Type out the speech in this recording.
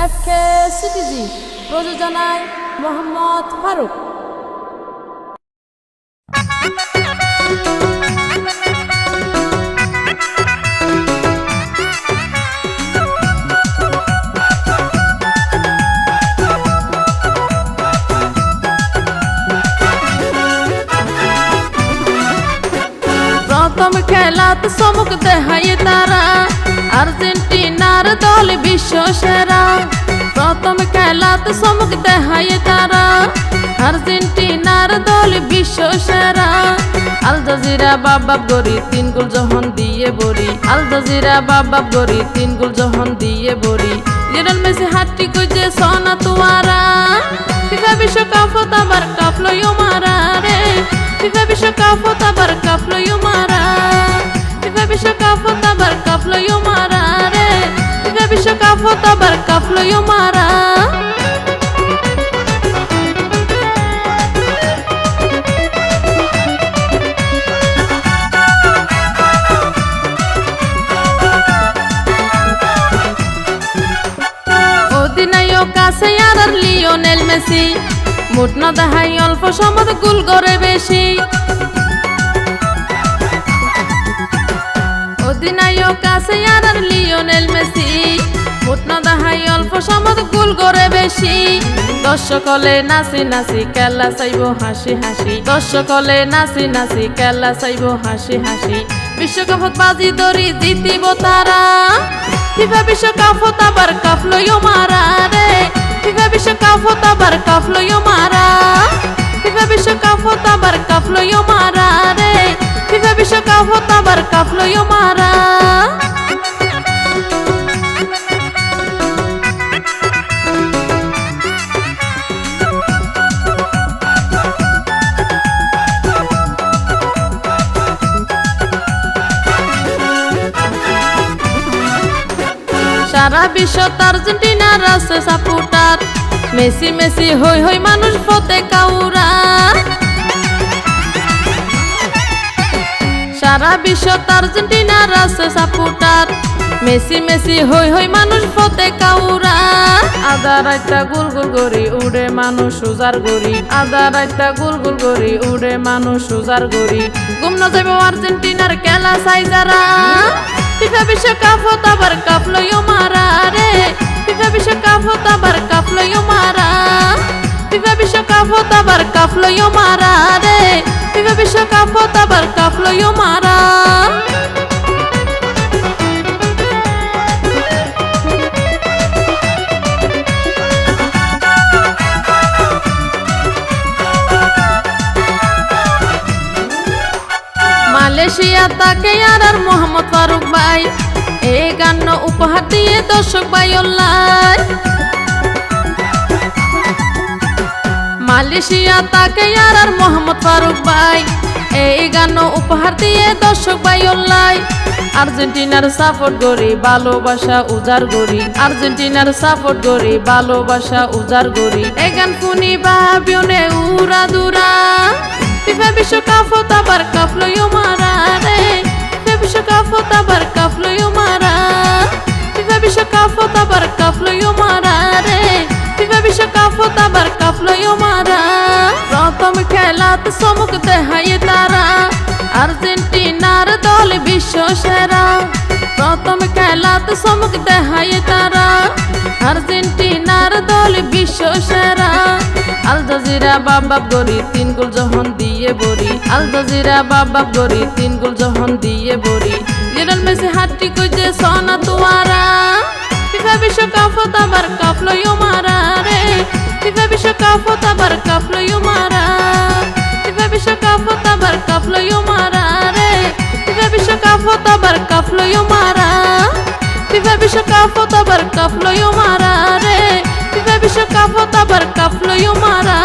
এফকে CTG প্রযোজনায় মোহাম্মদ ফারুক। প্রথম খেলাত চমক দেখায় তারা, আর্জেন্টিনার দল বিশ্ব সেরা। প্রথম খেলাত চমক দেখায় তারা, আর্জেন্টিনার দল বিশ্ব সেরা। আল জাজিরা বাবাব গরি 3 গোল যখন দিয়ে বরি, আল জাজিরা বাবাব গরি 3 গোল যখন দিয়ে বরি। লিওনেল মেসি হাতটি কইছে সোনা তুয়ারা, ফিফা বিশ্বকাপ আবার কাপ লইও মারা রে, ফিফা বিশ্বকাপ আবার কাপ লইও মারা, ফিফা বিশ্বকাপ আবার কাপ লইও মারা রে, ফিফা বিশ্বকাপ আবার কাপ লইও মারা। অধিনায়ক আছে আর লিওনেল মেসি, মুট না দেখাই অল্প সময় গোল করে বেশি। অধিনায়ক আছে আর লিওনেল মেসি, মুট না দেখাই অল্প সময় গোল করে বেশি। দর্শক হলে নাচি নাচি খেলা চাইব হাসি হাসি, দর্শক হলে নাচি নাচি খেলা চাইব হাসি হাসি। বিশ্বকাপত বাজি ধরি জিতিব তারা, ফিফা বিশ্বকাপত আবার কাপ লইও মারা রে, ফিফা বিশ্বকাপত আবার কাপ লইও মারা, ফিফা বিশ্বকাপত আবার কাপ লইও মারা রে, ফিফা বিশ্বকাপত আবার কাপ লইও মারা। সারা বিশ্বত আর্জেন্টিনার আছে সাপোর্টার, মেসি মেসি হই হই মানুষ ফতে কাউরা। সারা বিশ্বত আর্জেন্টিনার আছে সাপোর্টার, মেসি মেসি হই হই মানুষ ফতে কাউরা। আধা রাইতা গুল গুল গরি উড়ে মানুষ সুজার গরি, আধা রাইতা গুল গুল গরি উড়ে মানুষ সুজার গরি। গুম না যাইব আর্জেন্টিনার খেলা চাই যারা, ফিফা বিশ্বকাপত আবার কাপ লইও মারা রে, ফিফা বিশ্বকাপত আবার কাপ লইও মারা, ফিফা বিশ্বকাপত আবার কাপ লইও মারা রে, ফিফা বিশ্বকাপত আবার কাপ লইও মারা। মালয়েশিয়া তাকে আর মোহাম্মদ ফারুক ভাই, এই গান উপহার দিয়ে দর্শক ভাই অল্লাই। মালয়েশিয়া তাকে আর মোহাম্মদ ফারুক ভাই, এই গান উপহার দিয়ে দর্শক ভাই অল্লাই। আর্জেন্টিনার সাপোর্ট করি ভালোবাসা উজার করি, আর্জেন্টিনার সাপোর্ট করি ভালোবাসা উজার করি। এই গান শুনি ভাবিওনে উড়া দুরা, ফিফা বিশ্বকাপত আবার কাপ লইও মারা রে, ফিফা বিশ্বকাপত আবার কাপ লইও মারা, ফিফা বিশ্বকাপত আবার কাপ লইও মারা রে, ফিফা বিশ্বকাপত আবার কাপ লইও মারা। প্রথম খেলাত চমক দেখায় তারা, আর্জেন্টিনার দল বিশ্ব সেরা। প্রথম খেলাত চমক দেখায় তারা, আর্জেন্টিনার দল বিশ্ব সেরা। আল জাজিরা বাবাব গরি 3 গোল যখন দিয়ে বরি, আল জাজিরা বাবাব গরি 3 গোল যখন দিয়ে বরি। লিওনেল মেসি হাতটি কইছে সোনা তুয়ারা, ফিফা বিশ্বকাপত আবার কাপ লইও মারা রে, ফিফা বিশ্বকাপত আবার কাপ লইও মারা, ফিফা বিশ্বকাপত আবার কাপ লইও মারা রে, ফিফা বিশ্বকাপত আবার কাপ লইও মারা, ফিফা বিশ্বকাপত আবার কাপ লইও মারা রে, ফিফা বিশ্বকাপত আবার কাপ লইও মারা।